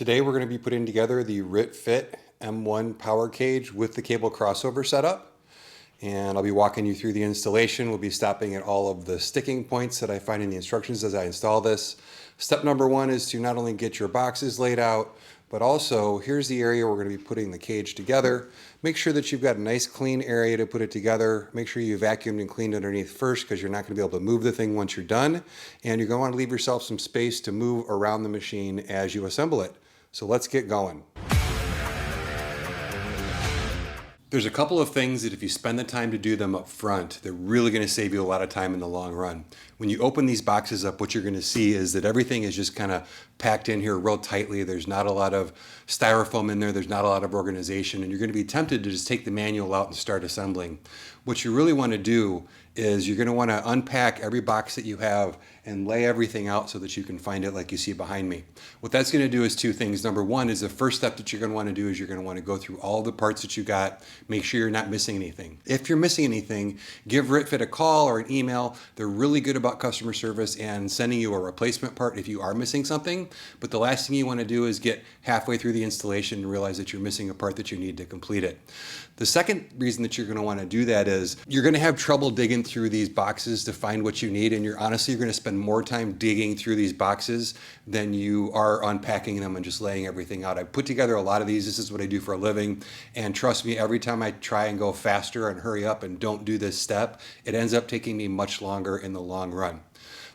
Today we're going to be putting together the RitFit M1 power cage with the cable crossover setup. And I'll be walking you through the installation. We'll be stopping at all of the sticking points that I find in the instructions as I install this. Step number one is to not only get your boxes laid out, but also here's the area we're going to be putting the cage together. Make sure that you've got a nice clean area to put it together. Make sure you vacuumed and cleaned underneath first, because you're not going to be able to move the thing once you're done. And you're going to want to leave yourself some space to move around the machine as you assemble it. So let's get going. There's a couple of things that if you spend the time to do them up front, they're really going to save you a lot of time in the long run. When you open these boxes up, what you're going to see is that everything is just kind of packed in here real tightly. There's not a lot of styrofoam in there. There's not a lot of organization, and you're going to be tempted to just take the manual out and start assembling. What you really want to do is you're going to want to unpack every box that you have and lay everything out so that you can find it like you see behind me. What that's going to do is two things. Number one is the first step that you're going to want to do is you're going to want to go through all the parts that you got, make sure you're not missing anything. If you're missing anything, give RitFit a call or an email. They're really good about customer service and sending you a replacement part if you are missing something. But the last thing you want to do is get halfway through the installation and realize that you're missing a part that you need to complete it. The second reason that you're going to want to do that is you're going to have trouble digging through these boxes to find what you need, and you're going to spend more time digging through these boxes than you are unpacking them and just laying everything out. I put together a lot of these. This is what I do for a living, and trust me, every time I try and go faster and hurry up and don't do this step, it ends up taking me much longer in the long run.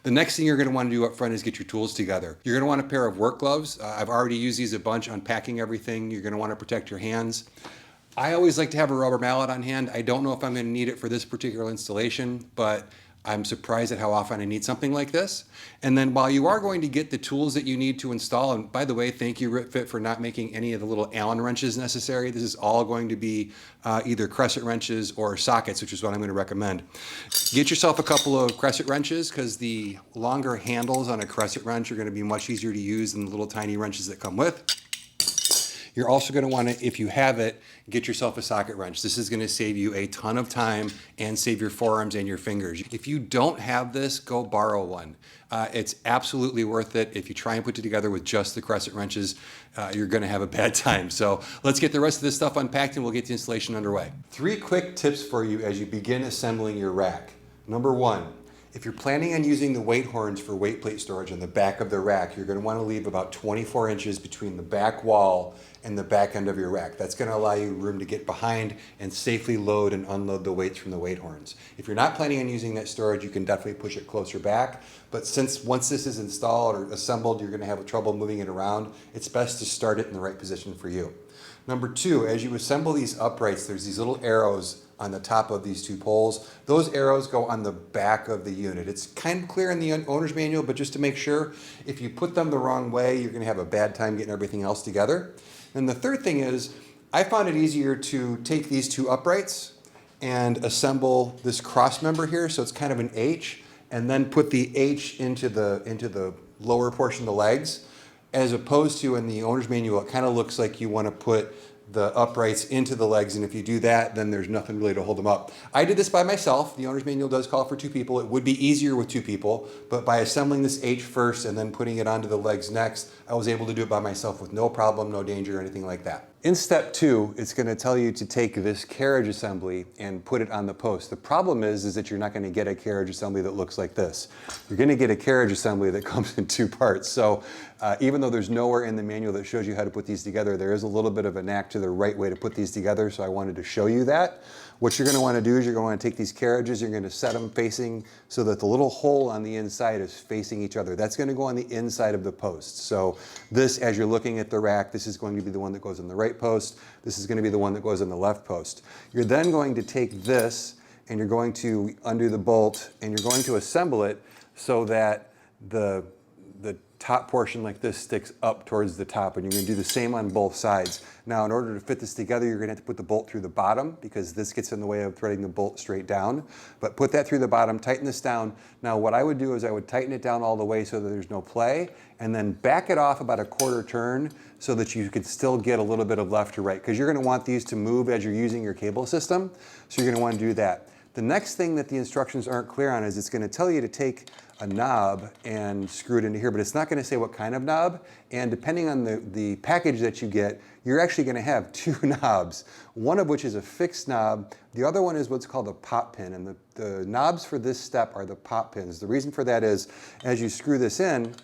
The next thing you're going to want to do up front is get your tools together. You're going to want a pair of work gloves. I've already used these a bunch unpacking everything. You're going to want to protect your hands. I always like to have a rubber mallet on hand. I don't know if I'm going to need it for this particular installation, but I'm surprised at how often I need something like this. And then while you are going to get the tools that you need to install, and by the way, thank you RitFit for not making any of the little Allen wrenches necessary. This is all going to be either crescent wrenches or sockets, which is what I'm going to recommend. Get yourself a couple of crescent wrenches, because the longer handles on a crescent wrench are going to be much easier to use than the little tiny wrenches that come with. You're also going to want to, if you have it, get yourself a socket wrench. This is going to save you a ton of time and save your forearms and your fingers. If you don't have this, go borrow one. It's absolutely worth it. If you try and put it together with just the crescent wrenches, you're going to have a bad time. So let's get the rest of this stuff unpacked and we'll get the installation underway. 3 quick tips for you as you begin assembling your rack. Number 1, if you're planning on using the weight horns for weight plate storage on the back of the rack, you're going to want to leave about 24 inches between the back wall and the back end of your rack. That's going to allow you room to get behind and safely load and unload the weights from the weight horns. If you're not planning on using that storage, you can definitely push it closer back. But since once this is installed or assembled, you're going to have trouble moving it around, it's best to start it in the right position for you. Number 2, as you assemble these uprights, there's these little arrows on the top of these 2 poles. Those arrows go on the back of the unit. It's kind of clear in the owner's manual, but just to make sure, if you put them the wrong way, you're going to have a bad time getting everything else together. And the third thing is, I found it easier to take these 2 uprights and assemble this cross member here, so it's kind of an H, and then put the H into the lower portion of the legs, as opposed to in the owner's manual, it kind of looks like you want to put the uprights into the legs, and if you do that, then there's nothing really to hold them up. I did this by myself. The owner's manual does call for 2 people. It would be easier with 2 people, but by assembling this H first and then putting it onto the legs next, I was able to do it by myself with no problem, no danger, or anything like that. In step 2, it's going to tell you to take this carriage assembly and put it on the post. The problem is that you're not going to get a carriage assembly that looks like this. You're going to get a carriage assembly that comes in 2 parts. So even though there's nowhere in the manual that shows you how to put these together, there is a little bit of a knack to the right way to put these together, so I wanted to show you that. What you're going to want to do is you're going to want to take these carriages, you're going to set them facing so that the little hole on the inside is facing each other. That's going to go on the inside of the post. So this, as you're looking at the rack, this is going to be the one that goes on the right post. This is going to be the one that goes on the left post. You're then going to take this and you're going to undo the bolt and you're going to assemble it so that the top portion like this sticks up towards the top, and you're going to do the same on both sides. Now, in order to fit this together, you're going to have to put the bolt through the bottom, because this gets in the way of threading the bolt straight down. But put that through the bottom, tighten this down. Now, what I would do is I would tighten it down all the way so that there's no play, and then back it off about a 1/4 turn so that you could still get a little bit of left to right, because you're going to want these to move as you're using your cable system. So you're going to want to do that. The next thing that the instructions aren't clear on is it's going to tell you to take a knob and screw it into here, but it's not going to say what kind of knob. And depending on the package that you get, you're actually going to have two knobs, one of which is a fixed knob. The other one is what's called a pop pin. And the knobs for this step are the pop pins. The reason for that is as you screw this in,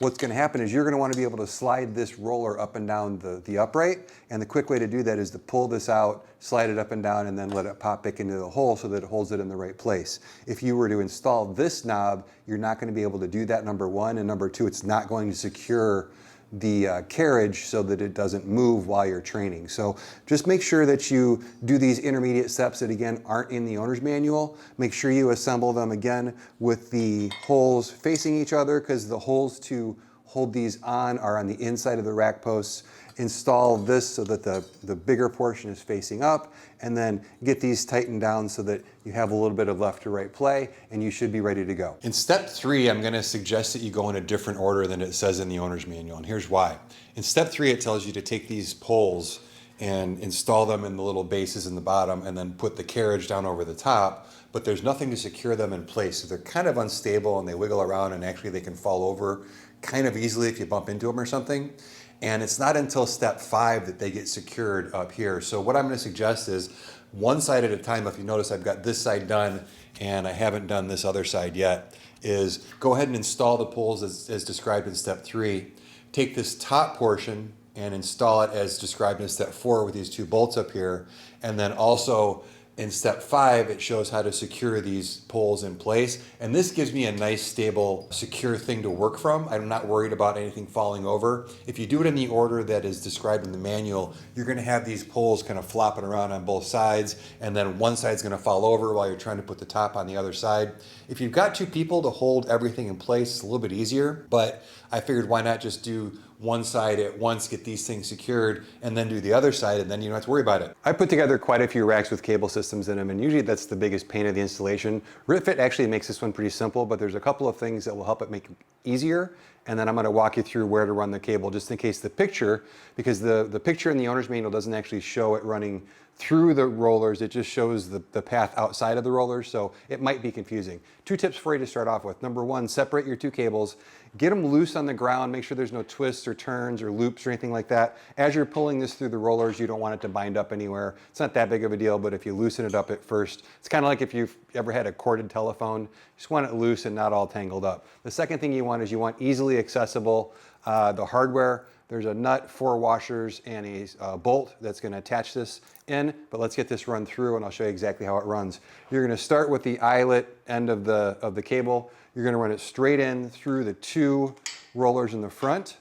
what's going to happen is you're going to want to be able to slide this roller up and down the upright. And the quick way to do that is to pull this out, slide it up and down, and then let it pop back into the hole so that it holds it in the right place. If you were to install this knob, you're not going to be able to do that, number one. And number two, it's not going to secure the carriage so that it doesn't move while you're training. So just make sure that you do these intermediate steps that again aren't in the owner's manual. Make sure you assemble them again with the holes facing each other, because the holes to hold these on are on the inside of the rack posts. Install this so that the bigger portion is facing up, and then get these tightened down so that you have a little bit of left to right play, and you should be ready to go. In step 3, I'm going to suggest that you go in a different order than it says in the owner's manual, and here's why. In step 3, it tells you to take these poles and install them in the little bases in the bottom and then put the carriage down over the top, but there's nothing to secure them in place. So they're kind of unstable and they wiggle around, and actually they can fall over kind of easily if you bump into them or something. And it's not until step 5 that they get secured up here. So what I'm going to suggest is one side at a time. If you notice, I've got this side done and I haven't done this other side yet, is go ahead and install the poles as described in step 3. Take this top portion and install it as described in step 4 with these two bolts up here. And then also in step 5, it shows how to secure these poles in place. And this gives me a nice, stable, secure thing to work from. I'm not worried about anything falling over. If you do it in the order that is described in the manual, you're gonna have these poles kind of flopping around on both sides, and then one side's gonna fall over while you're trying to put the top on the other side. If you've got two people to hold everything in place, it's a little bit easier, but I figured why not just do one side at once, get these things secured, and then do the other side, and then you don't have to worry about it. I put together quite a few racks with cable systems in them, and usually that's the biggest pain of the installation. RitFit actually makes this one pretty simple, but there's a couple of things that will help it make it easier, and then I'm going to walk you through where to run the cable, just in case the picture, because the picture in the owner's manual doesn't actually show it running through the rollers, it just shows the path outside of the rollers, so it might be confusing. 2 tips for you to start off with. Number 1, separate your 2 cables. Get them loose on the ground, make sure there's no twists or turns or loops or anything like that. As you're pulling this through the rollers, you don't want it to bind up anywhere. It's not that big of a deal, but if you loosen it up at first, it's kind of like if you've ever had a corded telephone, you just want it loose and not all tangled up. The second thing you want is you want easily accessible the hardware. There's a nut, 4 washers, and a bolt that's going to attach this in, but let's get this run through and I'll show you exactly how it runs. You're going to start with the eyelet end of the cable. You're going to run it straight in through the 2 rollers in the front.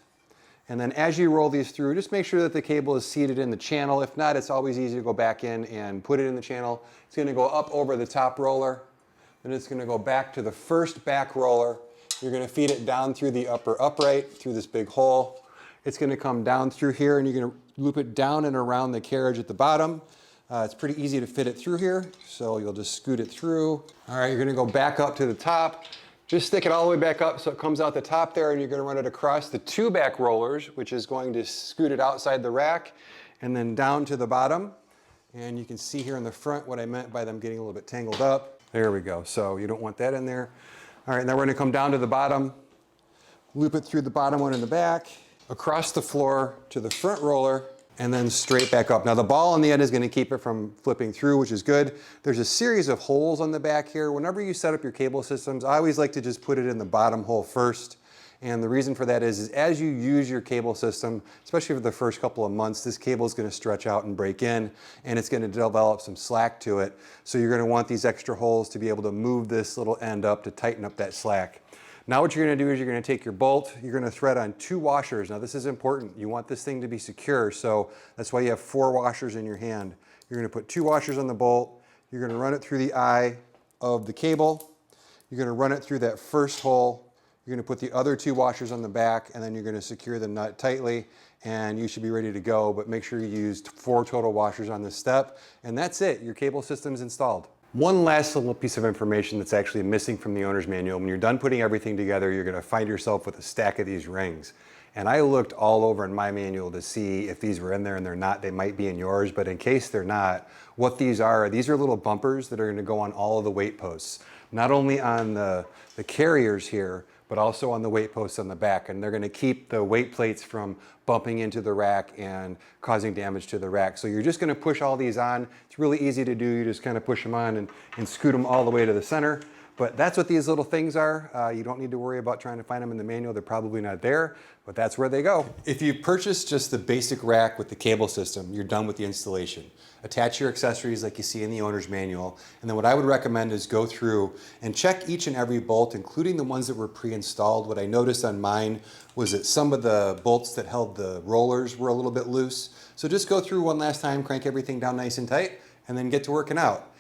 And then as you roll these through, just make sure that the cable is seated in the channel. If not, it's always easy to go back in and put it in the channel. It's going to go up over the top roller, then it's going to go back to the first back roller. You're going to feed it down through the upper upright, through this big hole. It's going to come down through here, and you're going to loop it down and around the carriage at the bottom. It's pretty easy to fit it through here, so you'll just scoot it through. All right, you're going to go back up to the top. Just stick it all the way back up so it comes out the top there, and you're going to run it across the 2 back rollers, which is going to scoot it outside the rack, and then down to the bottom. And you can see here in the front what I meant by them getting a little bit tangled up. There we go. So you don't want that in there. All right, now we're going to come down to the bottom, loop it through the bottom one in the back, across the floor to the front roller, and then straight back up. Now the ball on the end is going to keep it from flipping through, which is good. There's a series of holes on the back here. Whenever you set up your cable systems, I always like to just put it in the bottom hole first. And the reason for that is as you use your cable system, especially for the first couple of months, this cable is going to stretch out and break in, and it's going to develop some slack to it. So you're going to want these extra holes to be able to move this little end up to tighten up that slack. Now what you're going to do is you're going to take your bolt, you're going to thread on 2 washers. Now this is important. You want this thing to be secure, so that's why you have 4 washers in your hand. You're going to put 2 washers on the bolt, you're going to run it through the eye of the cable, you're going to run it through that first hole, you're going to put the other 2 washers on the back, and then you're going to secure the nut tightly, and you should be ready to go, but make sure you used 4 total washers on this step, and that's it. Your cable system's installed. One last little piece of information that's actually missing from the owner's manual. When you're done putting everything together, you're going to find yourself with a stack of these rings. And I looked all over in my manual to see if these were in there, and they're not. They might be in yours, but in case they're not, what these are little bumpers that are going to go on all of the weight posts. not only on the carriers here, but also on the weight posts on the back. And they're gonna keep the weight plates from bumping into the rack and causing damage to the rack. So you're just gonna push all these on. It's really easy to do. You just kind of push them on and scoot them all the way to the center. But that's what these little things are. You don't need to worry about trying to find them in the manual. They're probably not there, but that's where they go. If you purchase just the basic rack with the cable system, you're done with the installation. Attach your accessories like you see in the owner's manual. And then what I would recommend is go through and check each and every bolt, including the ones that were pre-installed. What I noticed on mine was that some of the bolts that held the rollers were a little bit loose. So just go through one last time, crank everything down nice and tight, and then get to working out.